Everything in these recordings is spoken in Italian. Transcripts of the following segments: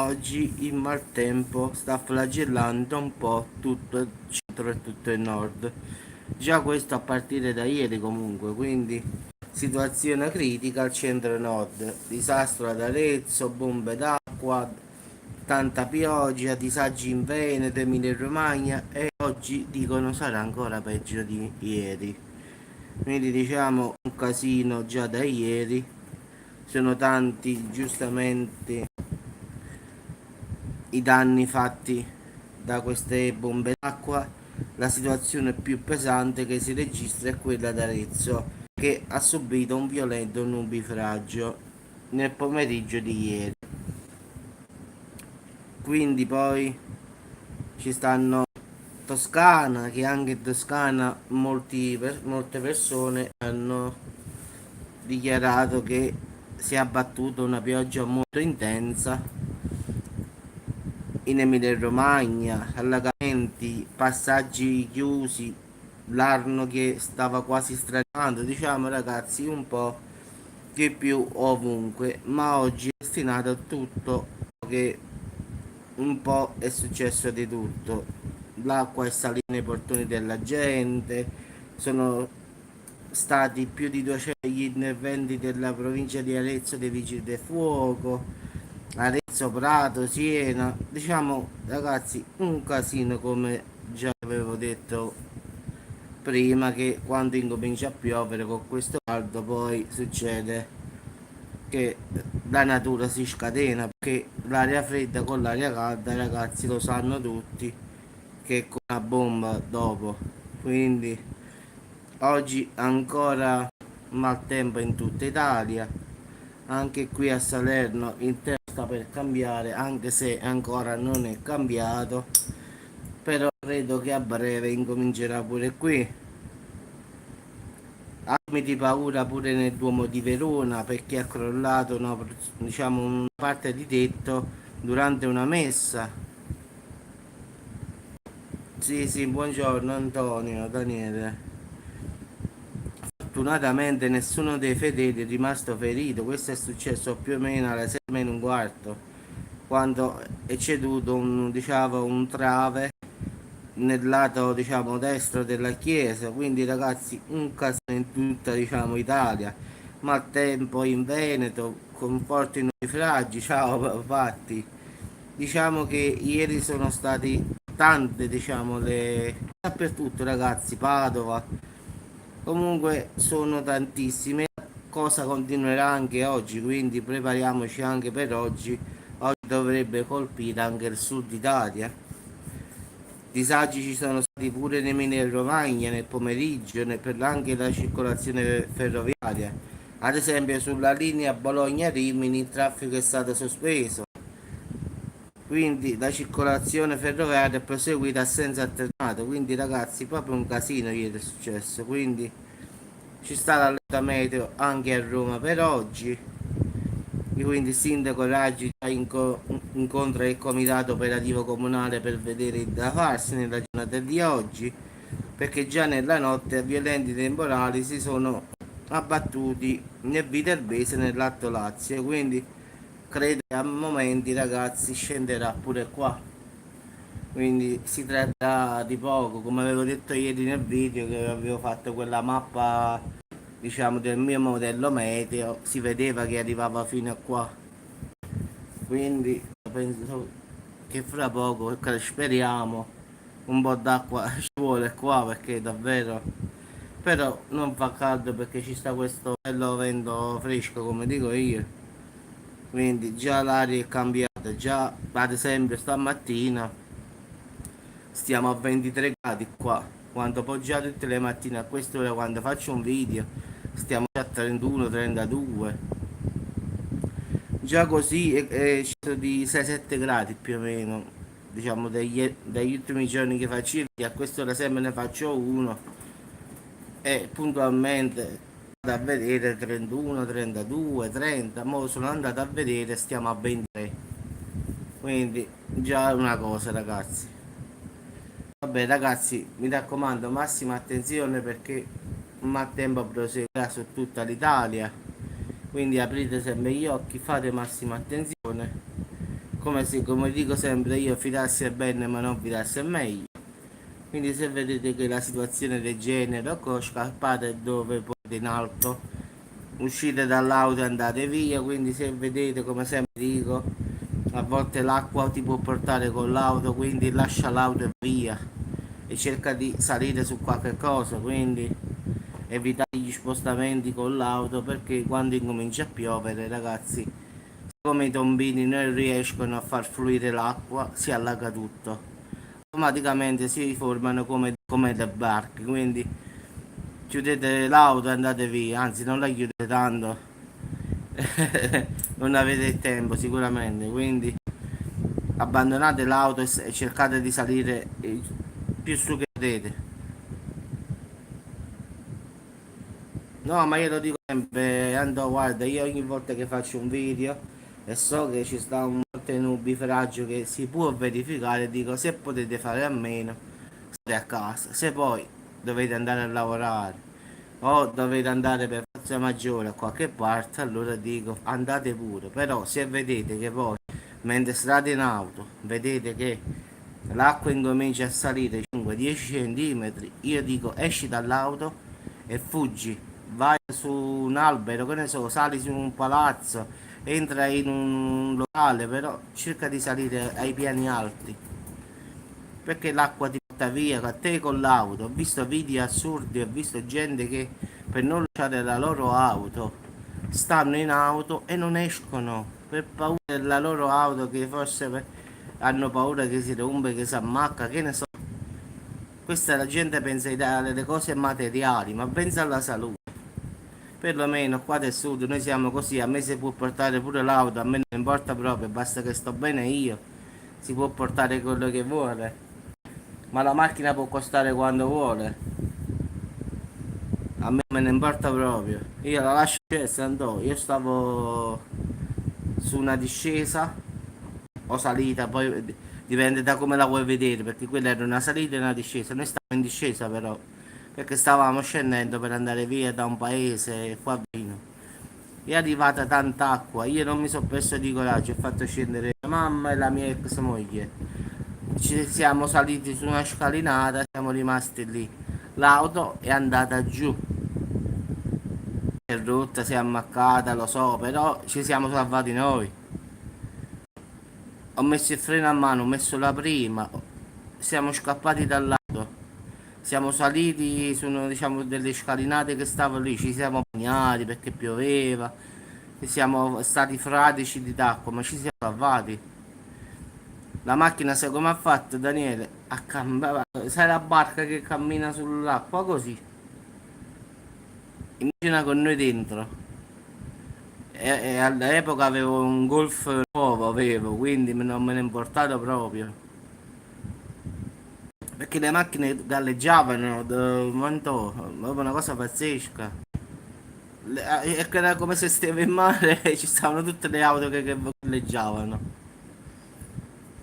Oggi il maltempo sta flagellando un po' tutto il centro e tutto il nord. Già questo a partire da ieri comunque, quindi situazione critica al centro-nord. Disastro ad Arezzo, bombe d'acqua, tanta pioggia, disagi in Veneto, Emilia Romagna e oggi dicono sarà ancora peggio di ieri. Quindi diciamo un casino già da ieri. Sono tanti giustamente i danni fatti da queste bombe d'acqua. La situazione più pesante che si registra è quella d'Arezzo, che ha subito un violento nubifragio nel pomeriggio di ieri. Quindi poi ci stanno Toscana, che anche in Toscana molte persone hanno dichiarato che si è abbattuta una pioggia molto intensa in Emilia Romagna, allagamenti, passaggi chiusi, l'Arno che stava quasi straripando, diciamo ragazzi un po' di più ovunque, ma oggi è destinato a tutto che un po' è successo di tutto. L'acqua è salita nei portoni della gente, sono stati più di 200 gli interventi della provincia di Arezzo dei vigili del fuoco, Arezzo, Prato, Siena, diciamo ragazzi un casino come già avevo detto prima, che quando incomincia a piovere con questo caldo poi succede che la natura si scatena, perché l'aria fredda con l'aria calda ragazzi lo sanno tutti che è come una bomba dopo. Quindi oggi ancora maltempo in tutta Italia, anche qui a Salerno il tempo sta per cambiare, anche se ancora non è cambiato, però credo che a breve incomincerà pure qui. Armi di paura pure nel Duomo di Verona, perché è crollato diciamo, una parte di tetto durante una messa. Sì, sì, buongiorno Antonio, Daniele. Fortunatamente nessuno dei fedeli è rimasto ferito, questo è successo più o meno alle 6 meno un quarto, quando è ceduto diciamo, un trave nel lato diciamo destro della chiesa. Quindi ragazzi un casino in tutta diciamo Italia, maltempo in Veneto con forti nubifragi, ciao fatti. Diciamo che ieri sono stati tante diciamo le dappertutto ragazzi, Padova, comunque sono tantissime, cosa continuerà anche oggi, quindi prepariamoci anche per oggi. Oggi dovrebbe colpire anche il sud Italia. Disagi ci sono stati pure in Emilia Romagna nel pomeriggio, per anche la circolazione ferroviaria. Ad esempio sulla linea Bologna-Rimini il traffico è stato sospeso, quindi la circolazione ferroviaria è proseguita a senso alternato. Quindi ragazzi proprio un casino ieri è successo, quindi ci sta l'allerta meteo anche a Roma per oggi. E quindi il sindaco Raggi incontra il comitato operativo comunale per vedere da farsi nella giornata di oggi, perché già nella notte violenti temporali si sono abbattuti nel Viterbese e nell'Alto Lazio, quindi credo che a momenti ragazzi scenderà pure qua. Quindi si tratta di poco, come avevo detto ieri nel video che avevo fatto quella mappa diciamo del mio modello meteo, si vedeva che arrivava fino a qua. Quindi penso che fra poco, speriamo, un po' d'acqua ci vuole qua, perché davvero, però non fa caldo perché ci sta questo bello vento fresco come dico io, quindi già l'aria è cambiata. Già ad esempio stamattina stiamo a 23 gradi qua, quando poi già tutte le mattine a quest'ora quando faccio un video stiamo già a 31-32. Già così ci sono di 6-7 gradi più o meno, diciamo dagli ultimi giorni che faccio il video, a quest'ora sempre ne faccio uno e puntualmente vado a vedere 31, 32, 30, mo sono andato a vedere stiamo a 23, quindi già è una cosa ragazzi. Vabbè ragazzi, mi raccomando, massima attenzione perché il maltempo proseguirà su tutta l'Italia, quindi aprite sempre gli occhi, fate massima attenzione come dico sempre io, fidarsi è bene ma non fidarsi è meglio. Quindi se vedete che la situazione del genere, ecco, scappate dove potete in alto, uscite dall'auto e andate via. Quindi se vedete, come sempre dico, a volte l'acqua ti può portare con l'auto, quindi lascia l'auto e via e cerca di salire su qualche cosa. Quindi evitate gli spostamenti con l'auto, perché quando incomincia a piovere, ragazzi, come i tombini non riescono a far fluire l'acqua, si allaga tutto, automaticamente si formano come le barche. Quindi chiudete l'auto e andate via, anzi non la chiudete tanto, non avete il tempo sicuramente. Quindi abbandonate l'auto e cercate di salire più su che potete. No, ma io lo dico sempre, Andò, guarda, io ogni volta che faccio un video e so che ci sta un nubifragio che si può verificare, dico, se potete fare a meno, state a casa. Se poi dovete andare a lavorare o dovete andare per forza maggiore a qualche parte, allora dico, andate pure. Però se vedete che poi, mentre state in auto, vedete che l'acqua incomincia a salire 5-10 centimetri, io dico, esci dall'auto e fuggi, vai su un albero, che ne so, sali su un palazzo, entra in un locale, però cerca di salire ai piani alti, perché l'acqua ti porta via, a te con l'auto. Ho visto video assurdi, ho visto gente che per non lasciare la loro auto stanno in auto e non escono per paura della loro auto, che forse hanno paura che si rompe, che si ammacca, che ne so. Questa la gente pensa alle cose materiali, ma pensa alla salute. Perlomeno qua del sud noi siamo così, a me si può portare pure l'auto, a me non importa proprio, basta che sto bene io, si può portare quello che vuole, ma la macchina può costare quando vuole, a me ne importa proprio, io la lascio scesa, andò, io stavo su una discesa o salita, poi dipende da come la vuoi vedere, perché quella era una salita e una discesa, noi stavamo in discesa però, perché stavamo scendendo per andare via da un paese qua vicino. È arrivata tanta acqua, io non mi sono perso di coraggio, ho fatto scendere la mamma e la mia ex moglie. Ci siamo saliti su una scalinata, siamo rimasti lì. L'auto è andata giù, è rotta, si è ammaccata, lo so, però ci siamo salvati noi. Ho messo il freno a mano, ho messo la prima, siamo scappati dall'auto. Siamo saliti su diciamo, delle scalinate che stavano lì, ci siamo bagnati perché pioveva, e siamo stati fradici di d'acqua, ma ci siamo salvati. La macchina sai come ha fatto, Daniele? A cambiare, sai la barca che cammina sull'acqua così? Immagina con noi dentro. E all'epoca avevo un Golf nuovo, avevo, quindi non me ne è importato proprio. Perché le macchine galleggiavano, proprio una cosa pazzesca. Era come se stavo in mare e ci stavano tutte le auto che galleggiavano.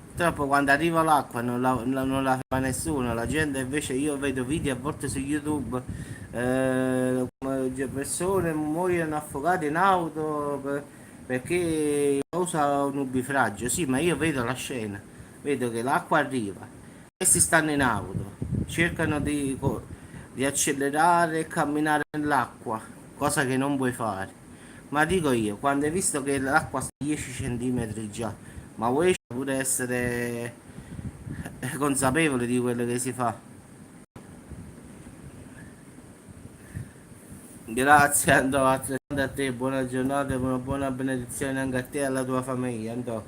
Purtroppo quando arriva l'acqua non la fa nessuno, la gente invece, io vedo video a volte su YouTube, come persone muoiono affogate in auto perché causa un nubifragio. Sì, ma io vedo la scena, vedo che l'acqua arriva, questi stanno in auto, cercano di accelerare e camminare nell'acqua, cosa che non puoi fare. Ma dico io, quando hai visto che l'acqua sta a 10 centimetri già, ma vuoi pure essere consapevole di quello che si fa. Grazie Andò, altrettanto a te, buona giornata e una buona benedizione anche a te e alla tua famiglia, Andò.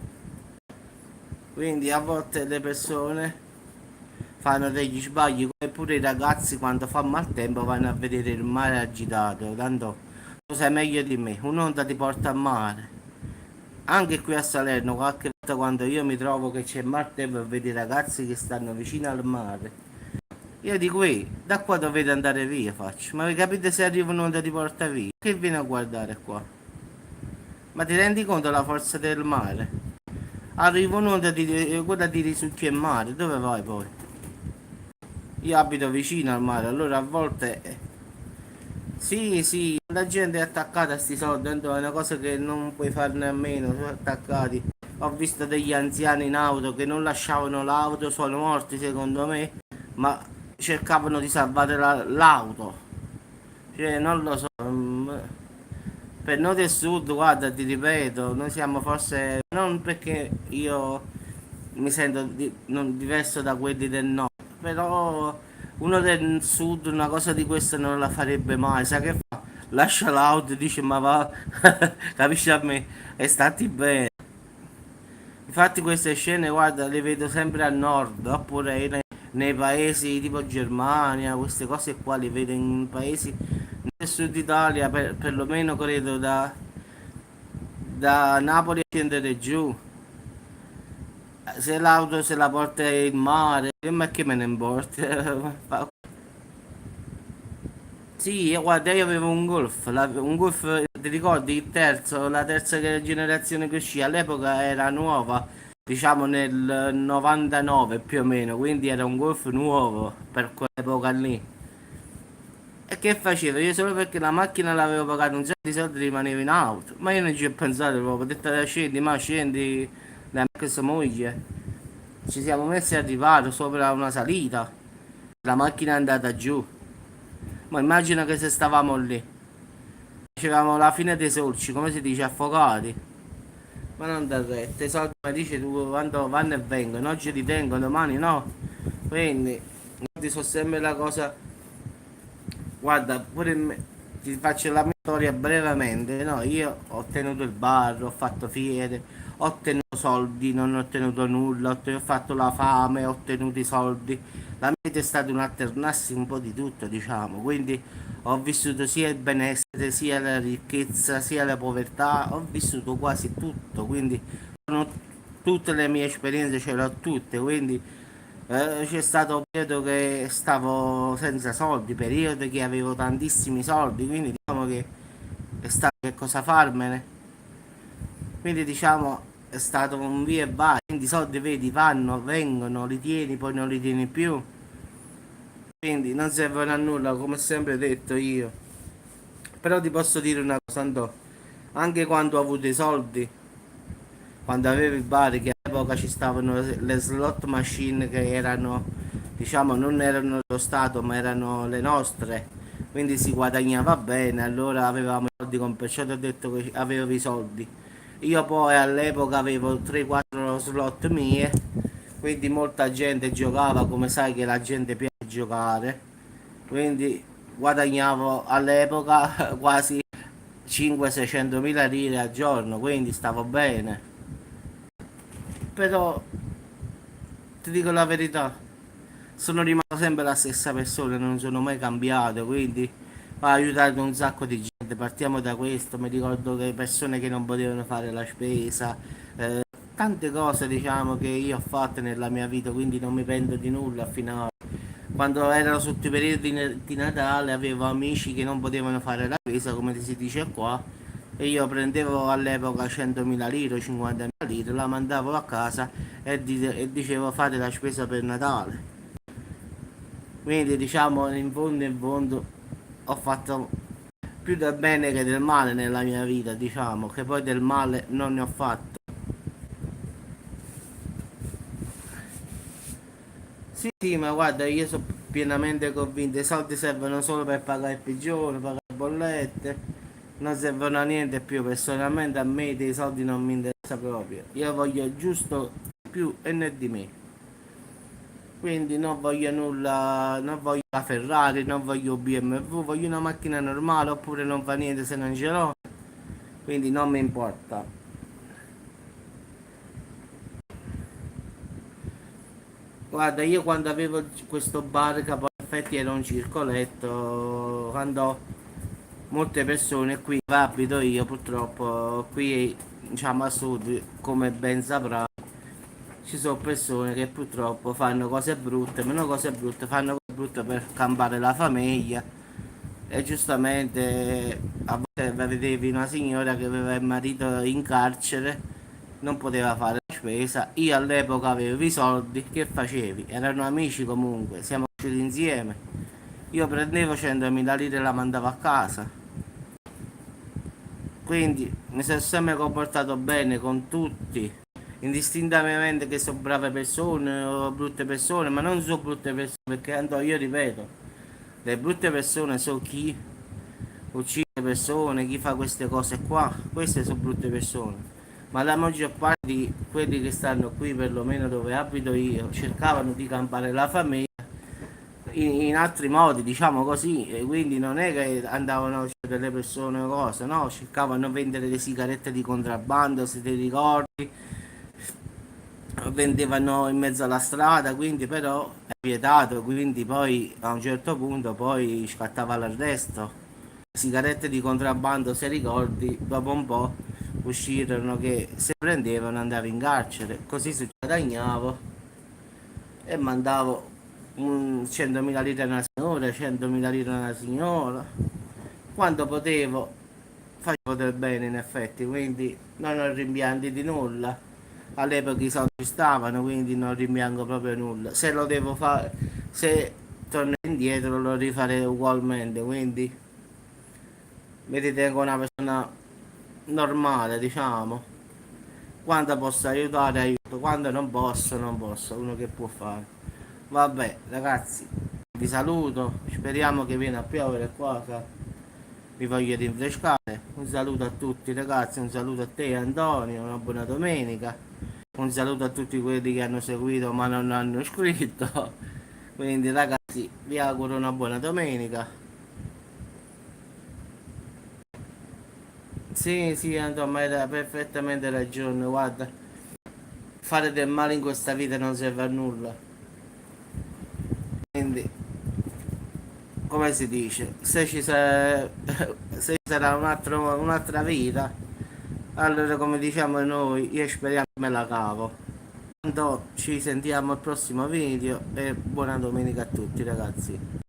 Quindi a volte le persone fanno degli sbagli, come pure i ragazzi quando fa maltempo vanno a vedere il mare agitato, Andò. Tu sai meglio di me, un'onda ti porta a mare. Anche qui a Salerno, qualche volta quando io mi trovo che c'è maltempo e vedo i ragazzi che stanno vicino al mare, io dico, da qua dovete andare via, faccio. Ma vi capite se arriva un'onda ti porta via? Che viene a guardare qua? Ma ti rendi conto la forza del mare? Arriva un'onda quella ti risucchia il mare, dove vai poi? Io abito vicino al mare, allora a volte sì, sì, la gente è attaccata a sti soldi, tanto è una cosa che non puoi farne a meno, sono attaccati. Ho visto degli anziani in auto che non lasciavano l'auto, sono morti secondo me, ma cercavano di salvare l'auto. Cioè, non lo so. Per noi del sud, guarda, ti ripeto, noi siamo forse, non perché io mi sento diverso da quelli del nord, però uno del sud una cosa di questa non la farebbe mai, sa che fa? Lascia l'auto e dice ma va, capisci a me, e stati bene. Infatti queste scene, guarda, le vedo sempre al nord, oppure nei paesi tipo Germania, queste cose qua le vedo in paesi nel sud Italia, perlomeno credo da Napoli a scendere giù. Se l'auto se la porta in mare, ma che me ne importa? Sì, guarda, io avevo un Golf, un Golf, ti ricordi il terzo, la terza generazione che uscì all'epoca era nuova, diciamo nel 99 più o meno, quindi era un Golf nuovo per quell'epoca lì. E che facevo? Io solo perché la macchina l'avevo pagata un sacco di soldi rimanevo in auto, ma io non ci ho pensato proprio, ho detto scendi, ma scendi, la mia sua moglie. Ci siamo messi a arrivare sopra una salita, la macchina è andata giù, ma immagina che se stavamo lì. Facevamo la fine dei sorci, come si dice, affogati. Ma non da retta, i soldi mi dici tu quando vanno e vengono, oggi li tengo, domani no. Quindi, ti so sempre la cosa, guarda, ti faccio la mia storia brevemente, no? Io ho tenuto il bar, ho fatto fiere, ho ottenuto soldi, non ho ottenuto nulla, ho fatto la fame, ho ottenuto i soldi. La mia vita è stata un alternarsi un po' di tutto, diciamo, quindi ho vissuto sia il benessere, sia la ricchezza, sia la povertà, ho vissuto quasi tutto, quindi sono tutte le mie esperienze ce le ho tutte, quindi c'è stato un periodo che stavo senza soldi, periodo che avevo tantissimi soldi, quindi diciamo che è stato che cosa farmene. Quindi diciamo è stato un via e vai, quindi i soldi vedi vanno, vengono, li tieni, poi non li tieni più, quindi non servono a nulla, come ho sempre detto io. Però ti posso dire una cosa, Andò, anche quando ho avuto i soldi, quando avevo il bar, che all'epoca ci stavano le slot machine che erano, diciamo, non erano lo Stato, ma erano le nostre, quindi si guadagnava bene, allora avevamo i soldi, perciò ti ho detto che avevo i soldi. Io poi all'epoca avevo 3-4 slot mie, quindi molta gente giocava, come sai che la gente piace giocare, quindi guadagnavo all'epoca quasi 500-600 mila lire al giorno, quindi stavo bene. Però ti dico la verità, sono rimasto sempre la stessa persona, non sono mai cambiato, quindi ho aiutato un sacco di gente. Partiamo da questo, mi ricordo che persone che non potevano fare la spesa, tante cose diciamo che io ho fatto nella mia vita, quindi non mi pento di nulla finora. Quando ero sotto i periodi di Natale avevo amici che non potevano fare la spesa, come si dice qua, e io prendevo all'epoca 100.000 lire, 50.000 lire, la mandavo a casa e dicevo fate la spesa per Natale. Quindi diciamo in fondo ho fatto più del bene che del male nella mia vita, diciamo, che poi del male non ne ho fatto. Sì, sì, ma guarda, io sono pienamente convinto, i soldi servono solo per pagare il pigione, pagare le bollette, non servono a niente più, personalmente a me dei soldi non mi interessa proprio, io voglio giusto più e né di me, quindi non voglio nulla, non voglio la Ferrari, non voglio BMW, voglio una macchina normale oppure non fa niente se non ce l'ho, quindi non mi importa. Guarda, io quando avevo questo bar che poi in effetti era un circoletto, quando molte persone qui dove abito io purtroppo qui diciamo a sud come ben saprà ci sono persone che purtroppo fanno cose brutte, meno cose brutte, fanno cose brutte per campare la famiglia e giustamente a volte vedevi una signora che aveva il marito in carcere, non poteva fare la spesa, io all'epoca avevo i soldi, che facevi? Erano amici comunque, siamo cresciuti insieme, io prendevo 100.000 lire e la mandavo a casa. Quindi mi sono sempre comportato bene con tutti indistintamente che sono brave persone o brutte persone, ma non sono brutte persone, perché tanto io ripeto, le brutte persone sono chi uccide persone, chi fa queste cose qua, queste sono brutte persone. Ma la maggior parte di quelli che stanno qui, perlomeno dove abito io, cercavano di campare la famiglia in altri modi, diciamo così, e quindi non è che andavano a uccidere delle persone o cose, no, cercavano di vendere le sigarette di contrabbando, se ti ricordi, vendevano in mezzo alla strada, quindi però è vietato, quindi poi a un certo punto poi scattava l'arresto. Sigarette di contrabbando, se ricordi, dopo un po' uscirono che se prendevano andava in carcere, così si guadagnavo e mandavo 100.000 lire a una signora, 100.000 lire a una signora, quando potevo facevo del bene in effetti, quindi non ho rimpianti di nulla. All'epoca i soldi stavano, quindi non rimpiango proprio nulla. Se lo devo fare, se torno indietro lo rifarei ugualmente, quindi mi ritengo una persona normale, diciamo. Quando posso aiutare, aiuto, quando non posso, non posso, uno che può fare. Vabbè, ragazzi, vi saluto, speriamo che viene a piovere qua, che mi voglio rinfrescare. Un saluto a tutti ragazzi, un saluto a te Antonio, una buona domenica. Un saluto a tutti quelli che hanno seguito ma non hanno scritto. Quindi ragazzi, vi auguro una buona domenica. Sì, sì, Antonio, hai perfettamente ragione, guarda, fare del male in questa vita non serve a nulla. Quindi, come si dice, se ci sarà un'altra vita, allora come diciamo noi, io speriamo che me la cavo. Tanto ci sentiamo al prossimo video e buona domenica a tutti ragazzi.